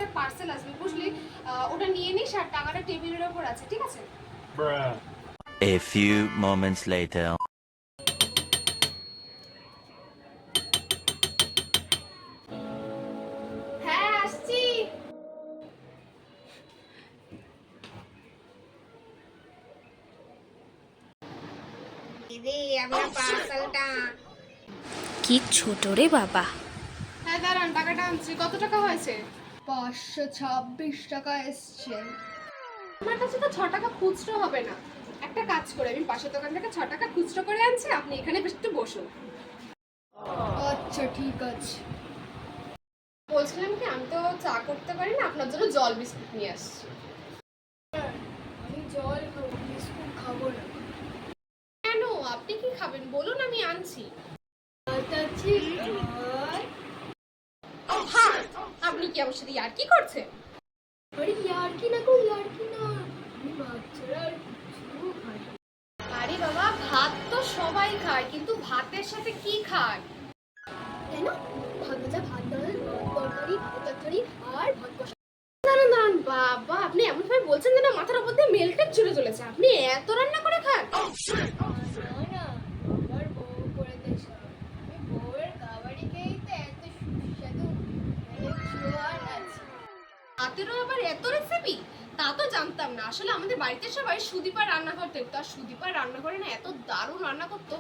একটা পার্সেল আসবে বুঝলি, ওটা নিয়ে নিস আর টাকাটা টেবিলের ওপর আছে, ঠিক আছে? A few moments later. হ্যাঁ আসছি। দিদি আপনার পার্সেলটা। কি ছোট রে বাবা। হ্যাঁ দাঁড়ান, টাকাটা আনছি। কত টাকা হয়েছে? 526 টাকা এসছে। আমার কাছে তো 6 টাকা খুচরো হবে না। একটা কাজ করে আমি পাশের দোকান থেকে 6 টাকা খুচরো করে আনছি, আপনি এখানে বেশ একটু বসুন। আচ্ছা ঠিক আছে। বলছিলাম কি, আমি তো চা করতে পারি না, আপনার জন্য জল বিস্কুট নিয়ে আসছি। আমি জল খাবো, বিস্কুট খাবো না। কেন, আপনি কি খাবেন বলুন, আমি আনছি। আপনি কি আমার সাথে ইয়ার্কি করছেন? আরে ইয়ার্কি না গো, ইয়ার্কি না, আমি ভাত ছাড়া আর কিছু খাই না। আরে বাবা, ভাত তো সবাই খায়, কিন্তু ভাতের সাথে কি খায়? কেন? ভাত ভাজা, ভাত ডাল, ভাত তরকারি, ভাত তরকারি আর ভাত কষা। দাঁড়ান দাঁড়ান বাবা, আপনি এমন ভাবে বলছেন যেন মাথার উপর দিয়ে মেল্টেড চলে চলেছে। আপনি এত রান্না করে খান? না না, আমার বউ করে দেয় সব। আমি বউয়ের খাবারই খেয়েই তো এত সুস্বাদু জোয়ান আছে। হাতেরও আবার এত রেসিপি? তা তো জানতাম না। আসলে আমাদের বাড়িতে সবাই সুদীপার রান্না করতে, আর সুদীপার রান্না করে না এত দারুণ রান্না করতো,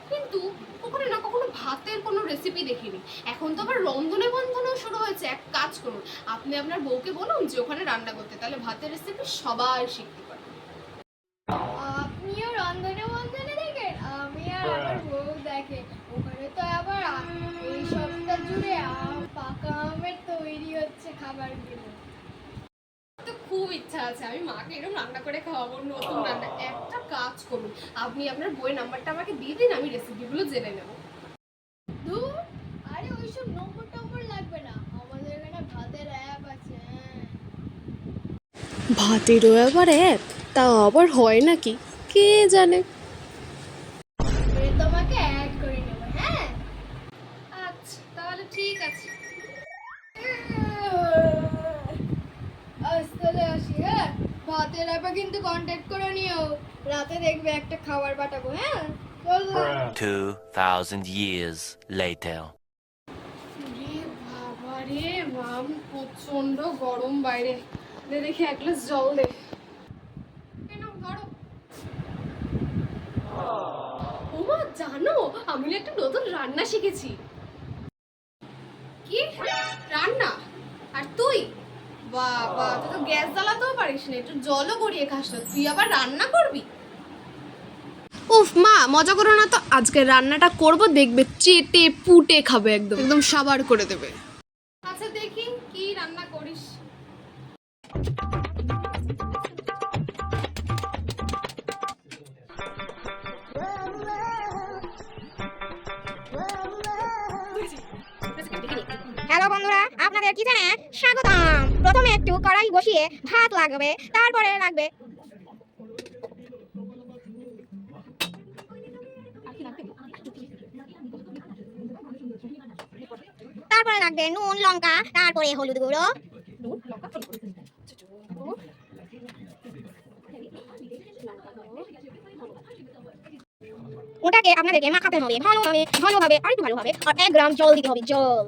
কিন্তু ওখানে না কখনো ভাতের কোনো রেসিপি দেখিনি। এখন তো আবার রন্ধনে বন্ধনেও শুরু হয়েছে। এক কাজ করুন, আপনি আপনার বউকে বলুন যে ওখানে রান্না করতে, তাহলে ভাতের রেসিপি সবাই শিখতে পারে। আপনিও রন্ধনে বন্ধনে দেখেন, আমি আর আমার বউ দেখে। ওখানে তো আবার এই সপ্তাহ জুড়ে পাকা আমের তৈরি হচ্ছে খাবারগুলো। তো খুব ইচ্ছা আছে আমি মাকে এরকম রান্না করে খাওয়াবো, নতুন রান্না। একটা কাজ করুন, আপনি আপনার বইয়ের নাম্বারটা আমাকে দিয়ে দিন, আমি রেসিপিগুলো জেনে নেব। ধুর, আরে ওইসব নম্বর টম্বর লাগবে না, আমাদের এখানে ভাতের অ্যাপ আছে। ভাতেরও আবার অ্যাপ? তা আবার হয় নাকি কে জানে। তোমাকে অ্যাড করে নেব, হ্যাঁ? আচ্ছা তাহলে ঠিক আছে। আসলে আসি, হ্যাঁ? ভাতের অ্যাপে কিন্তু কন্ট্যাক্ট করে নিও। রাতে দেখবে একটা খাবার পাঠাবো, হ্যাঁ? চলো। 2000 years later. রে বাবা রে, মাম প্রচন্ড গরম বাইরে। দে দেখি এক গ্লাস জল দে। কেন ধরো। ওমা জানো, আমি না একটা নতুন রান্না শিখেছি। কি রান্না? আর তুই? বাবা, তুই তো গ্যাস জ্বালাতেও পারিস না, একটু জলও গড়িয়ে খাস না, তুই আবার রান্না করবি? উফ মা, মজা করো না তো। আজকে রান্নাটা করব, দেখবে চেটে পুটে খাবে, একদম একদম সাবার করে দেবে। আচ্ছা দেখি কি রান্না করিস। হ্যালো বন্ধুরা, আপনাদের কিচেনে স্বাগতম। প্রথমে একটু কড়াই বসিয়ে ভাত লাগবে, তারপরে লাগবে নুন লঙ্কা, তারপরে হলুদ গুঁড়ো। ওটাকে আপনাদেরকে মাখাতে হবে ভালোভাবে ভালোভাবে, আর একটু ভালোভাবে, আর 1 গ্রাম জল দিতে হবে, জল।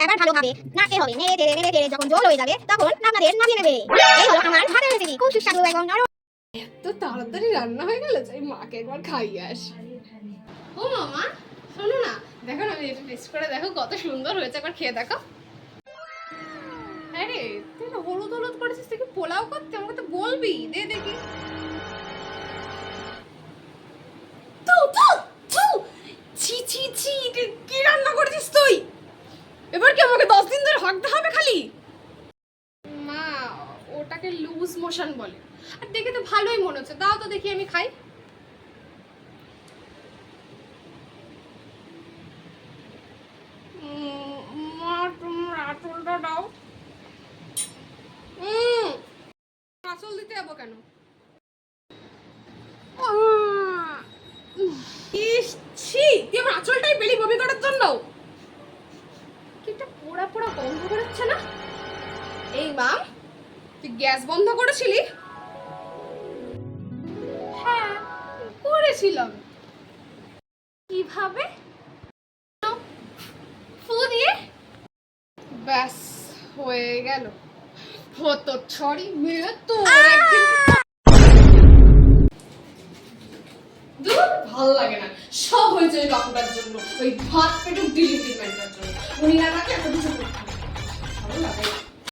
এবার ভালোভাবে নাড়তে হবে, নেড়ে চেড়ে যখন জল হয়ে যাবে তখন আপনাদের নামিয়ে নেবে। এই হলো আমার ভাতের রেসিপি, খুব সুস্বাদু এবং নরম। এত তাড়াতাড়ি রান্না হয়ে গেল, যাই মাকে একবার খাইয়ে আসি। ও মামা শোনো না, দেখো না, আমি এটা টেস্ট করে দেখো কত সুন্দর হয়েছে, একবার খেয়ে দেখো। আরে তুই না হলুদ হলুদ করেছিস, তুই কি পোলাও করতে? আমাকে তো বলবি, দে দেখি। তু তু তু, ছি ছি ছি, কি রান্না করেছিস তুই? এবার কি আমাকে 10 দিন ধরে হাঁকতে হবে খালি? মা, ওটাকে লুজ মোশন বলে। আর দেখে তো ভালোই মনে হচ্ছে, দাও তো দেখি আমি খাই। মা তোমার আঁচলটা দাও। আঁচল দিতে যাবো কেন? ইস ছি, তুই আমার আঁচলটাই পেলি বমি করার জন্য? পোড়া পোড়া গন্ধ বেরোচ্ছে না? এই মাম, তুই গ্যাস বন্ধ করেছিলি? হ্যাঁ, করেছিলাম। কিভাবে? ফু দিয়ে। ব্যাস, হয়ে গেল। হতো ছড়ি মেরে তোর একদিন। দূর, ভালো লাগে না। সব হয়েছে ওই কাকুটার জন্য, ওই ভাত পেটুক ডেলিভারি ম্যানটার জন্য। উনি আমাকে এত কিছু